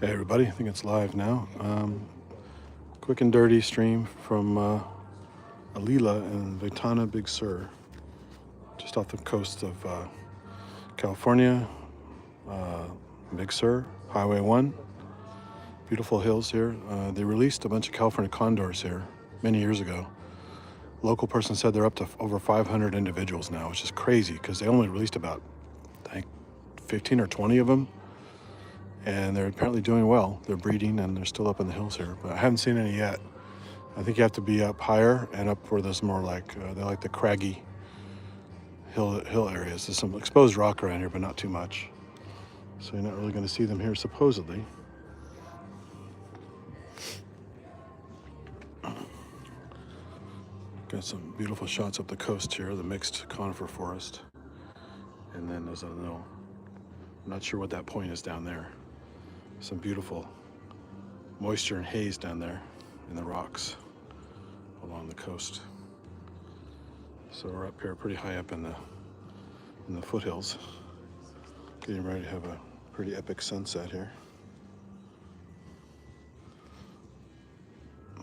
Hey everybody, I think it's live now. Quick and dirty stream from Alila Ventana Big Sur, just off the coast of California. Big Sur, Highway 1. Beautiful hills here. They released a bunch of California condors here many years ago. Local person said they're up to over 500 individuals now, which is crazy because they only released about, I think, 15 or 20 of them. And they're apparently doing well. They're breeding and they're still up in the hills here, but I haven't seen any yet. I think you have to be up higher and up where there's more like, they like the craggy hill areas. There's some exposed rock around here, but not too much. So you're not really going to see them here, supposedly. Got some beautiful shots up the coast here, the mixed conifer forest. And then there's a little, I'm not sure what that point is down there. Some beautiful moisture and haze down there in the rocks along the coast. So we're up here pretty high up in the foothills, getting ready to have a pretty epic sunset here.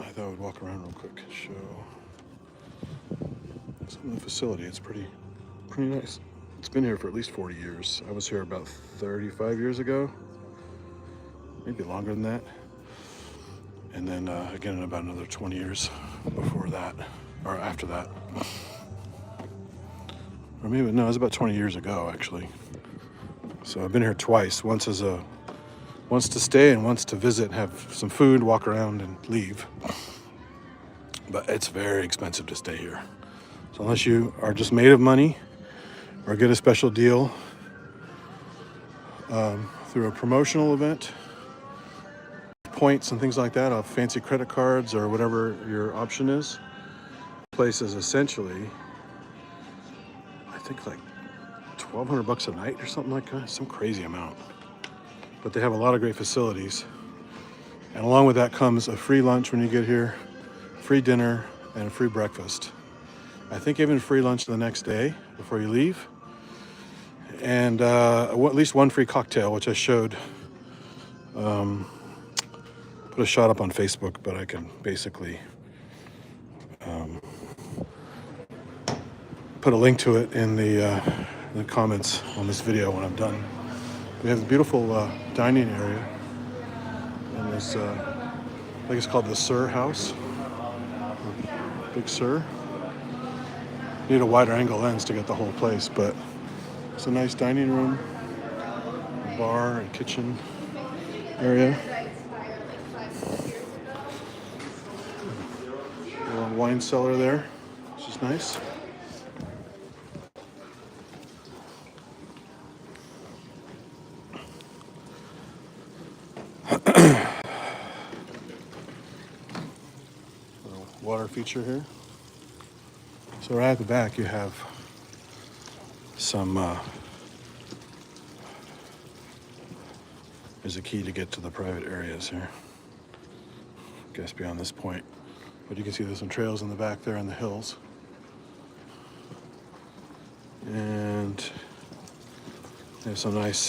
I thought I would walk around real quick and show some of the facility. It's pretty nice. It's been here for at least 40 years. I was here about 35 years ago, maybe longer than that. And then again in about another 20 years before that, or after that. Or maybe, no, it was about 20 years ago actually. So I've been here twice, once to stay and once to visit, have some food, walk around and leave. But it's very expensive to stay here. So unless you are just made of money or get a special deal through a promotional event, points and things like that off fancy credit cards or whatever your option is, the place is essentially, I think like $1,200 a night or something like that, some crazy amount. But they have a lot of great facilities, and along with that comes a free lunch when you get here, free dinner, and a free breakfast. I think even free lunch the next day before you leave, and at least one free cocktail, which I showed. Put a shot up on Facebook, but I can basically put a link to it in the comments on this video when I'm done. We have a beautiful dining area, and there's I think it's called the Sur House, Big Sur. You need a wider angle lens to get the whole place, but it's a nice dining room, bar and kitchen area. A little wine cellar there, which is nice. Water feature here. So right at the back you have some there's a key to get to the private areas here. I guess beyond this point. But you can see there's some trails in the back there in the hills. And there's some nice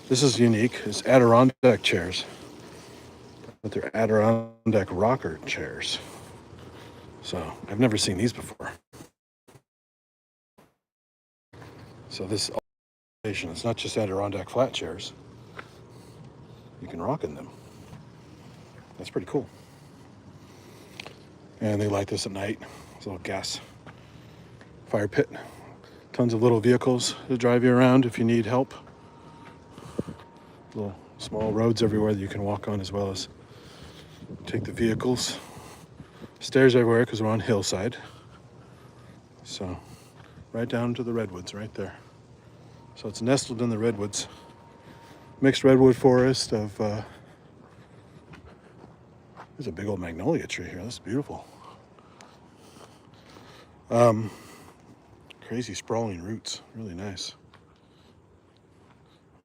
this is unique. It's Adirondack chairs. But they're Adirondack rocker chairs. So I've never seen these before. So this it's not just Adirondack flat chairs. You can rock in them. That's pretty cool. And they light this at night. It's a little gas fire pit. Tons of little vehicles to drive you around if you need help. Little small roads everywhere that you can walk on, as well as take the vehicles. Stairs everywhere because we're on hillside. So right down to the redwoods right there. So it's nestled in the redwoods. Mixed redwood forest of there's a big old magnolia tree here. That's beautiful. Crazy sprawling roots. Really nice.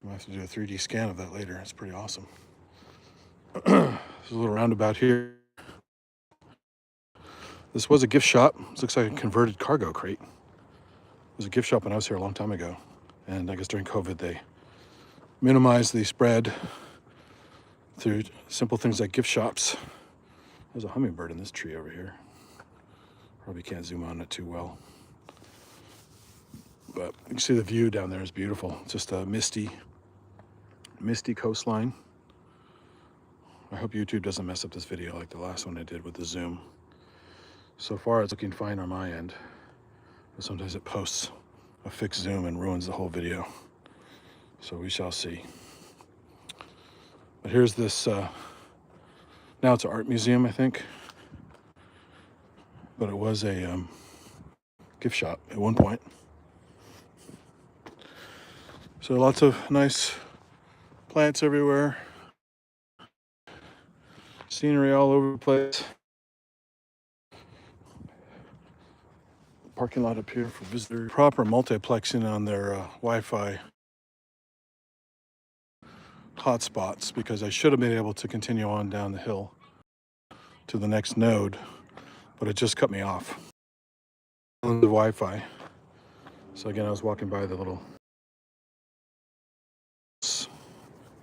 I'll have to do a 3D scan of that later. It's pretty awesome. There's a little roundabout here. This was a gift shop. This looks like a converted cargo crate. It was a gift shop when I was here a long time ago. And I guess during COVID, they minimized the spread through simple things like gift shops. There's a hummingbird in this tree over here. Probably can't zoom on it too well. But you can see the view down there is beautiful. It's just a misty coastline. I hope YouTube doesn't mess up this video like the last one I did with the zoom. So far it's looking fine on my end, but sometimes it posts a fixed zoom and ruins the whole video. So we shall see. But here's this, now it's an art museum, I think. But it was a gift shop at one point. So lots of nice plants everywhere. Scenery all over the place. Parking lot up here for visitors. Proper multiplexing on their Wi-Fi hotspots, because I should have been able to continue on down the hill to the next node, but it just cut me off on the Wi-Fi. So again, I was walking by the little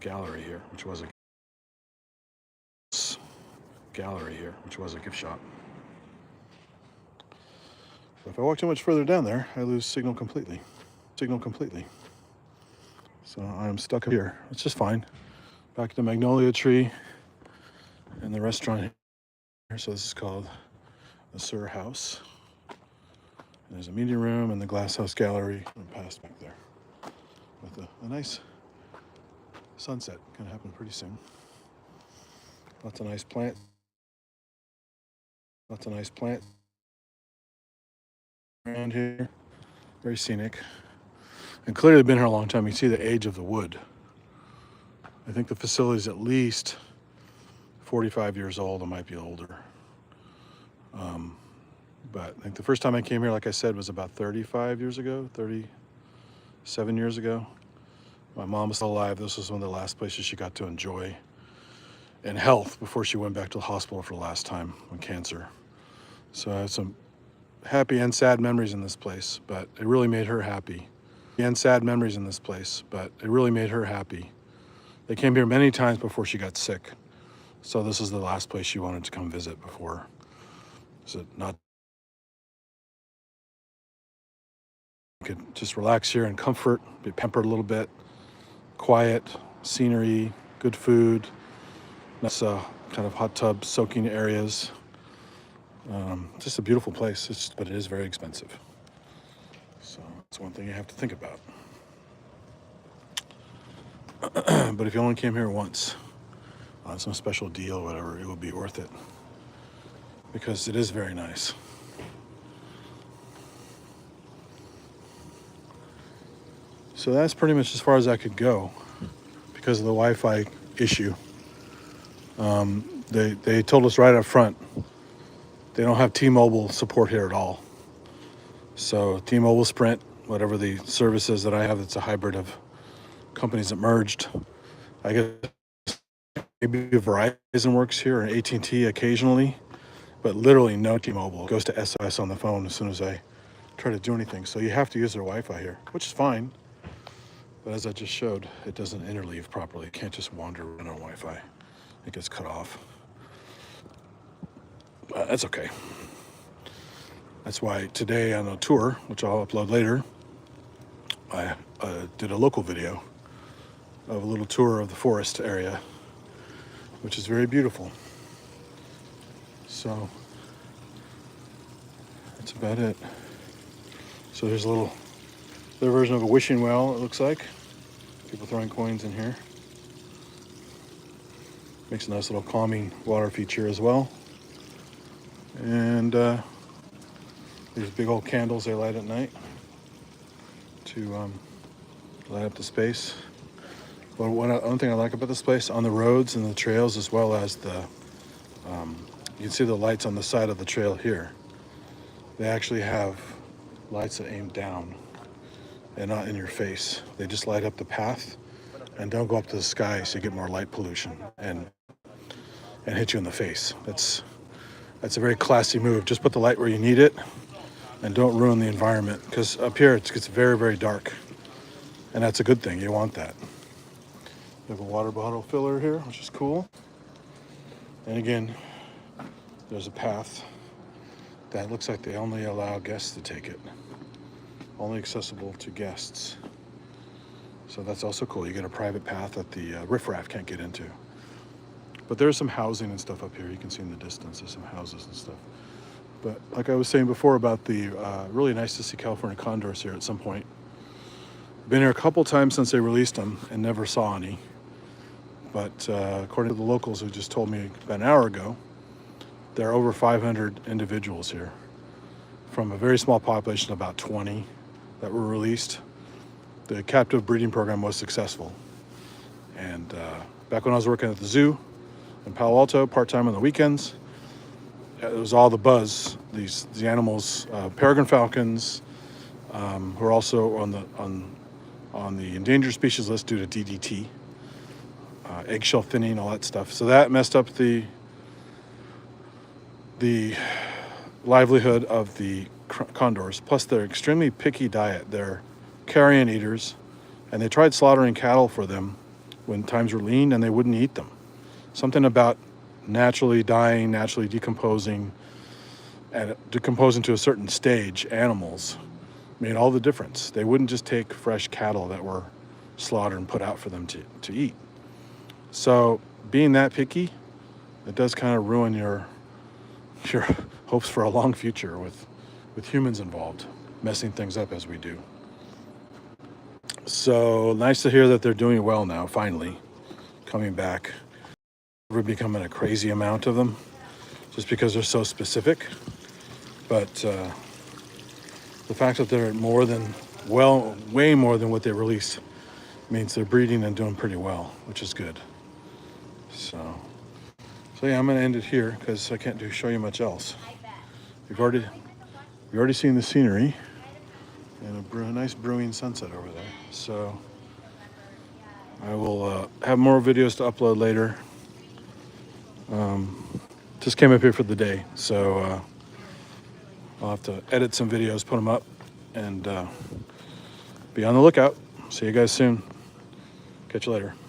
gallery here, which was a gift shop. But if I walk too much further down there, I lose signal completely. So I'm stuck up here. It's just fine. Back to the magnolia tree and the restaurant here. So this is called the Sur House. And there's a meeting room and the glass house gallery. And past back there with a nice sunset. Gonna happen pretty soon. Lots of nice plants. Around here. Very scenic. And clearly been here a long time. You can see the age of the wood. I think the facility is at least 45 years old. It might be older. But I think the first time I came here, like I said, was about 37 years ago. My mom was still alive. This was one of the last places she got to enjoy in health before she went back to the hospital for the last time with cancer. So I have some happy and sad memories in this place, but it really made her happy. They came here many times before she got sick. So this is the last place she wanted to come visit before. So not could just relax here in comfort, be pampered a little bit, quiet, scenery, good food. That's kind of hot tub soaking areas. Just a beautiful place, but it is very expensive. So that's one thing you have to think about. But if you only came here once on some special deal or whatever, it would be worth it, because it is very nice. So that's pretty much as far as I could go because of the Wi-Fi issue. They told us right up front they don't have T-Mobile support here at all. So T-Mobile, Sprint, whatever the service is that I have, it's a hybrid of companies that merged. I guess maybe Verizon works here and AT&T occasionally, but literally no T-Mobile. It goes to SOS on the phone as soon as I try to do anything. So you have to use their Wi-Fi here, which is fine. But as I just showed, it doesn't interleave properly. It can't just wander around on Wi-Fi. It gets cut off. But that's okay. That's why today on a tour, which I'll upload later, I did a local video of a little tour of the forest area, which is very beautiful. So that's about it. So there's their version of a wishing well, it looks like. People throwing coins in here. Makes a nice little calming water feature as well. And there's big old candles they light at night to light up the space. But one thing I like about this place, on the roads and the trails, as well as you can see the lights on the side of the trail here. They actually have lights that aim down and not in your face. They just light up the path and don't go up to the sky, so you get more light pollution and hit you in the face. That's a very classy move. Just put the light where you need it and don't ruin the environment, because up here it gets very, very dark, and that's a good thing. You want that. We have a water bottle filler here, which is cool. And again, there's a path that looks like they only allow guests to take it. Only accessible to guests. So that's also cool. You get a private path that the riffraff can't get into. But there's some housing and stuff up here. You can see in the distance, there's some houses and stuff. But like I was saying before about the really nice to see California condors here at some point. Been here a couple times since they released them and never saw any. But according to the locals who just told me about an hour ago, there are over 500 individuals here from a very small population of about 20 that were released. The captive breeding program was successful. And back when I was working at the zoo in Palo Alto, part-time on the weekends, it was all the buzz. These animals, peregrine falcons, who are also on the endangered species list due to DDT, eggshell thinning, all that stuff. So that messed up the livelihood of the condors. Plus, their extremely picky diet. They're carrion eaters, and they tried slaughtering cattle for them when times were lean, and they wouldn't eat them. Something about naturally dying, naturally decomposing, and decomposing to a certain stage animals made all the difference. They wouldn't just take fresh cattle that were slaughtered and put out for them to eat. So being that picky, it does kind of ruin your hopes for a long future with humans involved, messing things up as we do. So nice to hear that they're doing well now, finally, coming back. We're becoming a crazy amount of them just because they're so specific. But the fact that they're way more than what they released means they're breeding and doing pretty well, which is good. So yeah, I'm gonna end it here because I can't show you much else. You've already seen the scenery and a nice brewing sunset over there. So I will have more videos to upload later. Just came up here for the day, so I'll have to edit some videos, put them up, and be on the lookout. See you guys soon. Catch you later.